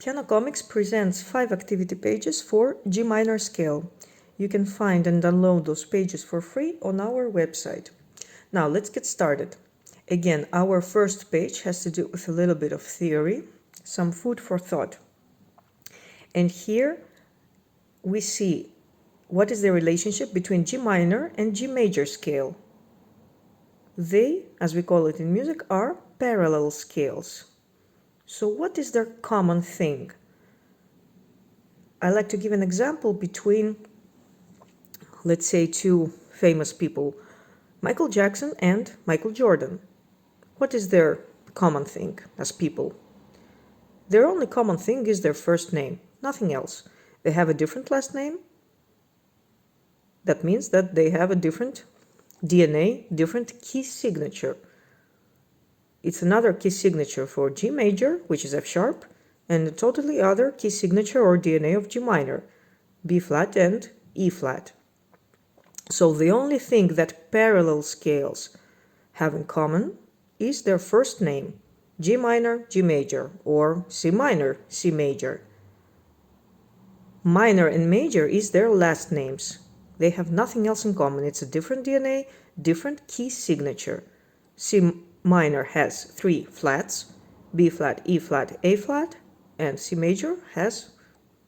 Piano Comics presents 5 activity pages for G minor scale. You can find and download those pages for free on our website. Now let's get started. Again, our first page has to do with a little bit of theory, some food for thought. And here we see what is the relationship between G minor and G major scale. They, as we call it in music, are parallel scales. So what is their common thing? I like to give an example between, let's say, two famous people, Michael Jackson and Michael Jordan. What is their common thing as people? Their only common thing is their first name, nothing else. They have a different last name. That means that they have a different DNA, different key signature. It's another key signature for G major, which is F sharp, and a totally other key signature or DNA of G minor, B flat and E flat. So the only thing that parallel scales have in common is their first name, G minor, G major, or C minor, C major. Minor and major is their last names. They have nothing else in common. It's a different DNA, different key signature. C minor has 3 flats, B flat, E flat, A flat, and C major has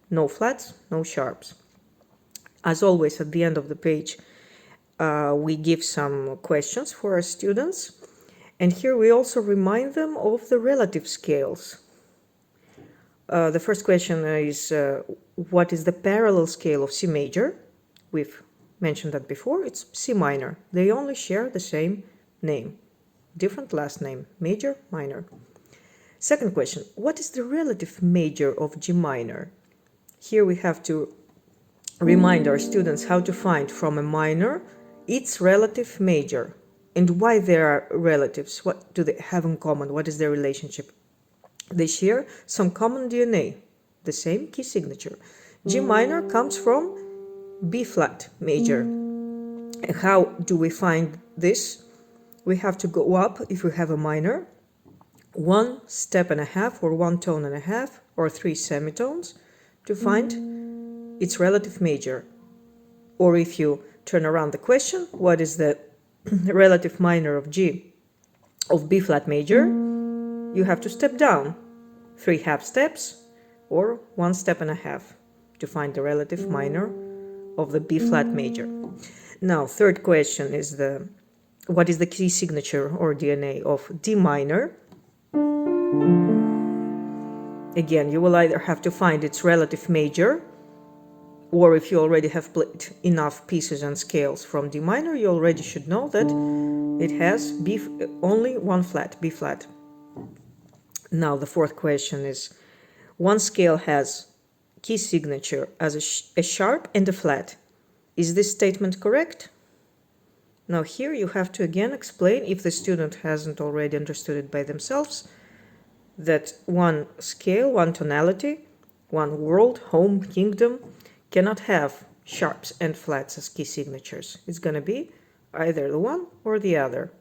no flats, no sharps. As always, at the end of the page, we give some questions for our students. And here we also remind them of the relative scales. The first question is, what is the parallel scale of C major? We've mentioned that before. It's C minor. They only share the same name. Different last name, major, minor. Second question, what is the relative major of G minor? Here we have to remind our students how to find from a minor its relative major and why they are relatives. What do they have in common? What is their relationship? They share some common DNA, the same key signature. G minor comes from B flat major. And how do we find this? We have to go up if we have a minor, 1 step and a half or 1 tone and a half or 3 semitones to find its relative major. Or if you turn around the question, what is the relative minor of B flat major? You have to step down 3 half steps or 1 step and a half to find the relative minor of the B flat major. Now, third question is what is the key signature or DNA of D minor? Again, you will either have to find its relative major, or if you already have played enough pieces and scales from D minor, you already should know that it has only 1 flat, B flat. Now, the fourth question is, one scale has key signature as a sharp and a flat. Is this statement correct? Now here you have to again explain, if the student hasn't already understood it by themselves, that one scale, one tonality, one world, home, kingdom, cannot have sharps and flats as key signatures. It's going to be either the one or the other.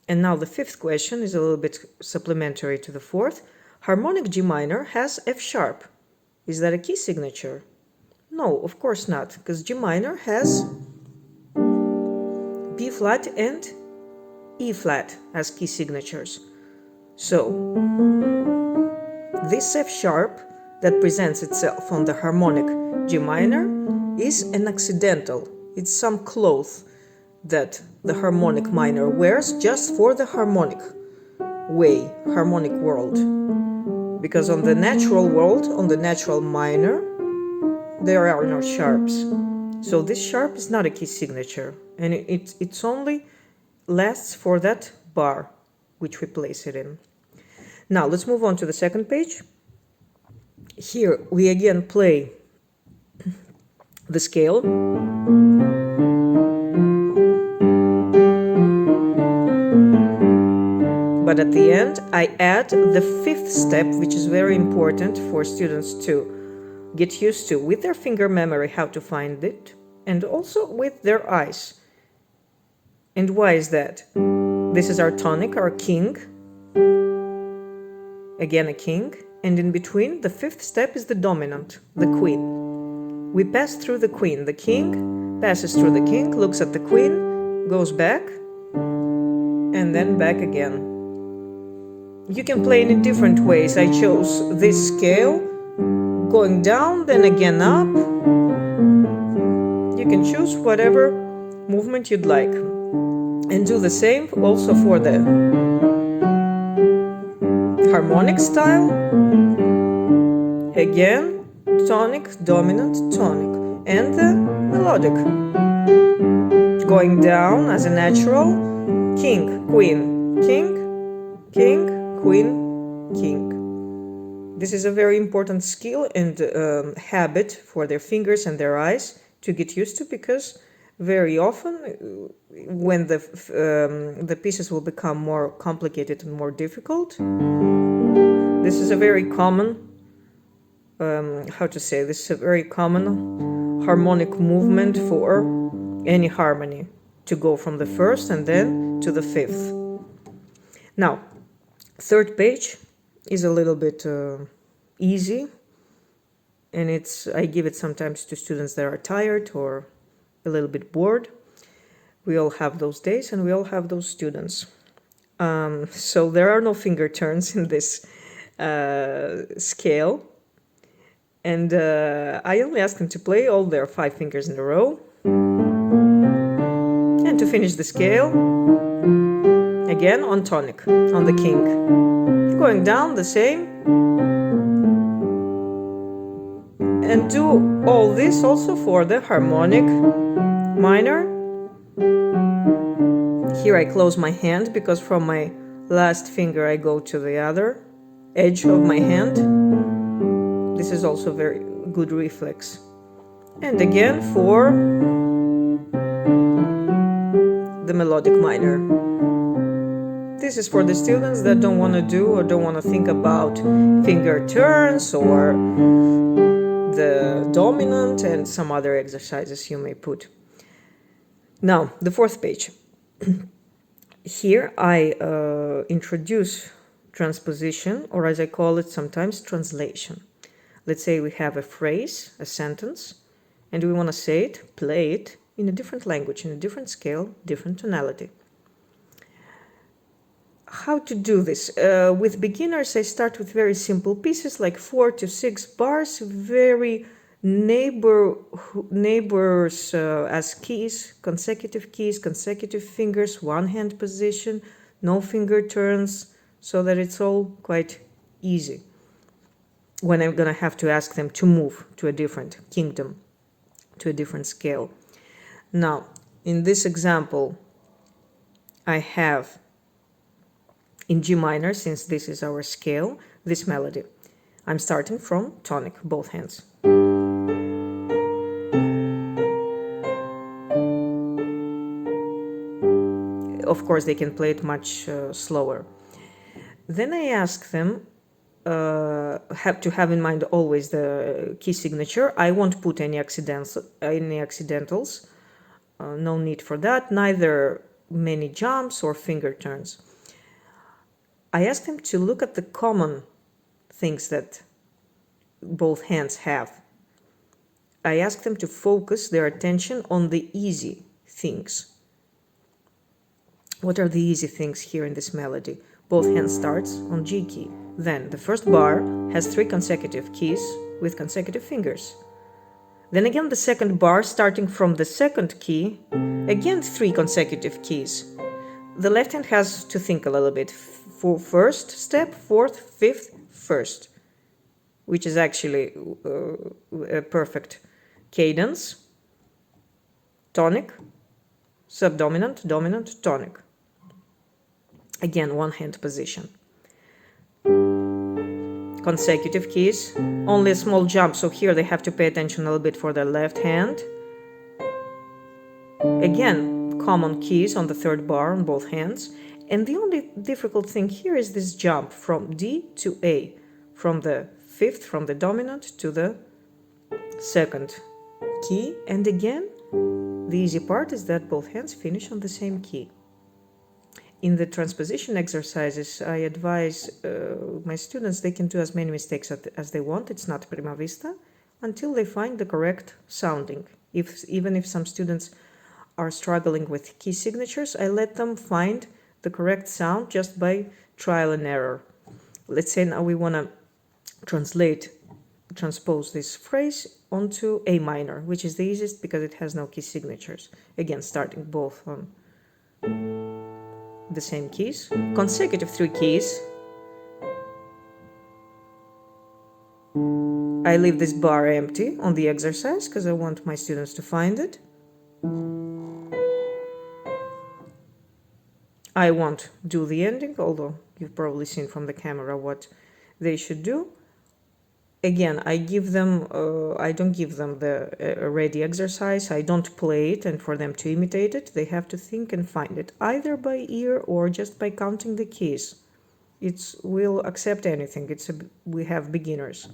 And now the fifth question is a little bit supplementary to the fourth. Harmonic G minor has F sharp. Is that a key signature? No, of course not, because G minor has B flat and E flat as key signatures. So this F sharp that presents itself on the harmonic G minor is an accidental. It's some cloth that the harmonic minor wears just for the harmonic way, harmonic world. Because on the natural world, on the natural minor, there are no sharps. So this sharp is not a key signature, and it's only lasts for that bar which we place it in. Now let's move on to the second page. Here we again play the scale. But at the end, I add the fifth step, which is very important for students to get used to with their finger memory, how to find it, and also with their eyes. And why is that? This is our tonic, our king. again a king, and in between the fifth step is the dominant, the queen. We pass through the queen. The king passes through the king, looks at the queen, goes back, and then back again. You can play in different ways. I chose this scale, going down, then again up. You can choose whatever movement you'd like. And do the same also for the harmonic style. Again, tonic, dominant, tonic. And the melodic. Going down as a natural, king, queen, king, king, queen, king. This is a very important skill and habit for their fingers and their eyes to get used to, because very often when the pieces will become more complicated and more difficult, this is a very common, this is a very common harmonic movement for any harmony, to go from the first and then to the fifth. Now, third page is a little bit easy, and I give it sometimes to students that are tired or a little bit bored. We all have those days, and we all have those students. So there are no finger turns in this scale, and I only ask them to play all their 5 fingers in a row. And to finish the scale, again on tonic, on the king. Going down the same. And do all this also for the harmonic minor. Here I close my hand, because from my last finger I go to the other edge of my hand. This is also very good reflex. And again for the melodic minor. This is for the students that don't want to do or don't want to think about finger turns or the dominant and some other exercises you may put. Now, the fourth page. Here I introduce transposition, or as I call it sometimes, translation. Let's say we have a phrase, a sentence, and we want to say it, play it in a different language, in a different scale, different tonality. How to do this? With beginners, I start with very simple pieces like 4 to 6 bars, very neighbors as keys, consecutive fingers, one hand position, no finger turns, so that it's all quite easy when I'm gonna have to ask them to move to a different kingdom, to a different scale. Now, in this example, I have in G minor, since this is our scale, this melody. I'm starting from tonic, both hands. Of course, they can play it much slower. Then I ask them have to have in mind always the key signature. I won't put any accidentals. No need for that, neither many jumps or finger turns. I ask them to look at the common things that both hands have. I ask them to focus their attention on the easy things. What are the easy things here in this melody? Both hands starts on G key. Then the first bar has 3 consecutive keys with consecutive fingers. Then again the second bar starting from the second key, again 3 consecutive keys. The left hand has to think a little bit. For first step, fourth, fifth, first, which is actually a perfect cadence. Tonic, subdominant, dominant, tonic. Again, one hand position. Consecutive keys, only a small jump, so here they have to pay attention a little bit for the left hand. Again, common keys on the third bar on both hands. And the only difficult thing here is this jump from D to A, from the fifth, from the dominant to the second key. And again, the easy part is that both hands finish on the same key. In the transposition exercises, I advise my students they can do as many mistakes as they want. It's not Prima Vista until they find the correct sounding. Even if some students are struggling with key signatures, I let them find the correct sound just by trial and error. Let's say now we want to transpose this phrase onto A minor, which is the easiest because it has no key signatures. Again, starting both on the same keys, consecutive 3 keys. I leave this bar empty on the exercise because I want my students to find it. I won't do the ending, although you've probably seen from the camera what they should do. Again, I don't give them the ready exercise. I don't play it, and for them to imitate it, they have to think and find it, either by ear or just by counting the keys. We'll accept anything. We have beginners.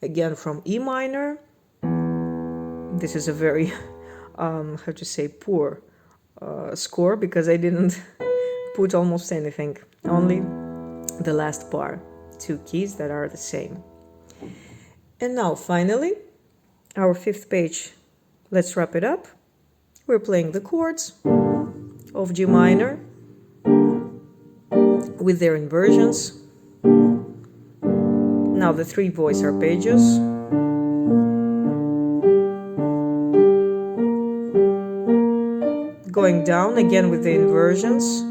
Again, from E minor, this is a very, poor score because I didn't put almost anything, only the last bar, 2 keys that are the same. And now, finally, our 5th page, let's wrap it up. We're playing the chords of G minor with their inversions. Now the 3 voice arpeggios. Going down again with the inversions.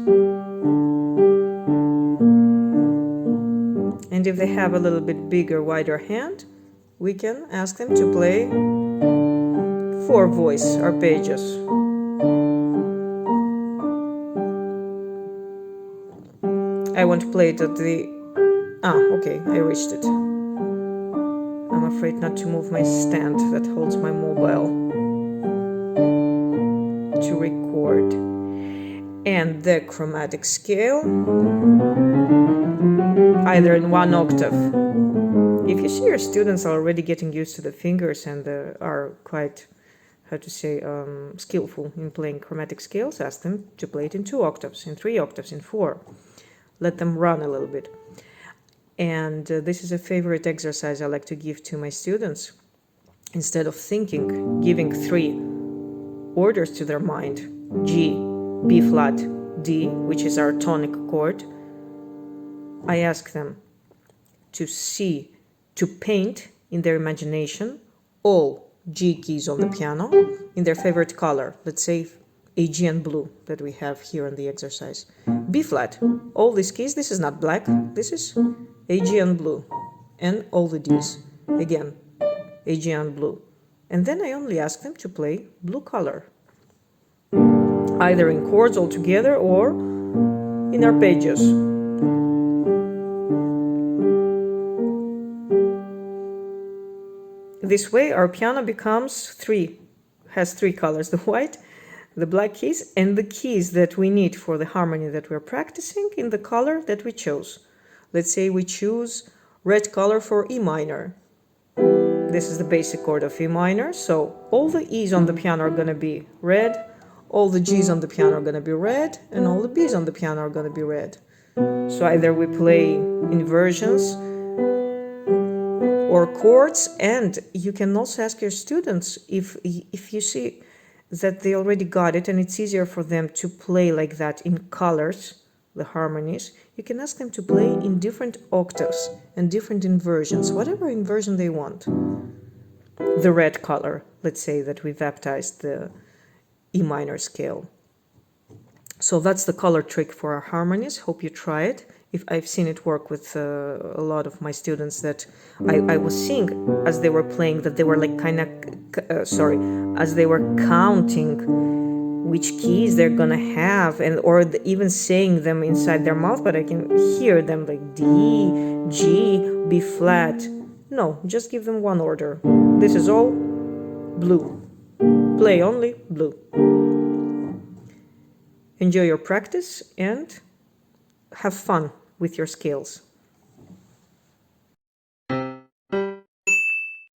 And if they have a little bit bigger, wider hand, we can ask them to play 4 voice arpeggios. I won't play it at the... okay, I reached it. I'm afraid not to move my stand that holds my mobile to record. And the chromatic scale, either in 1 octave. If you see your students are already getting used to the fingers and are quite, skillful in playing chromatic scales, ask them to play it in 2 octaves, in 3 octaves, in 4. Let them run a little bit. And this is a favorite exercise I like to give to my students. Instead of thinking, giving 3 orders to their mind, G, B flat, D, which is our tonic chord, I ask them to paint in their imagination all G keys on the piano in their favorite color, let's say Aegean blue that we have here in the exercise. B flat, all these keys, this is not black, this is Aegean blue, and all the Ds, again, Aegean blue. And then I only ask them to play blue color, either in chords altogether or in arpeggios. This way our piano has 3 colors, the white, the black keys, and the keys that we need for the harmony that we're practicing in the color that we chose. Let's say we choose red color for E minor. This is the basic chord of E minor, so all the E's on the piano are going to be red, all the G's on the piano are going to be red, and all the B's on the piano are going to be red. So either we play inversions or chords, and you can also ask your students if you see that they already got it and it's easier for them to play like that in colors, the harmonies, you can ask them to play in different octaves and different inversions, whatever inversion they want. The red color, let's say that we baptized the E minor scale. So that's the color trick for our harmonies. Hope you try it. If I've seen it work with a lot of my students that I was seeing as they were playing that they were like as they were counting which keys they're gonna have or even saying them inside their mouth, but I can hear them like D, G, B flat. No, just give them one order. This is all blue. Play only blue. Enjoy your practice and have fun with your scales.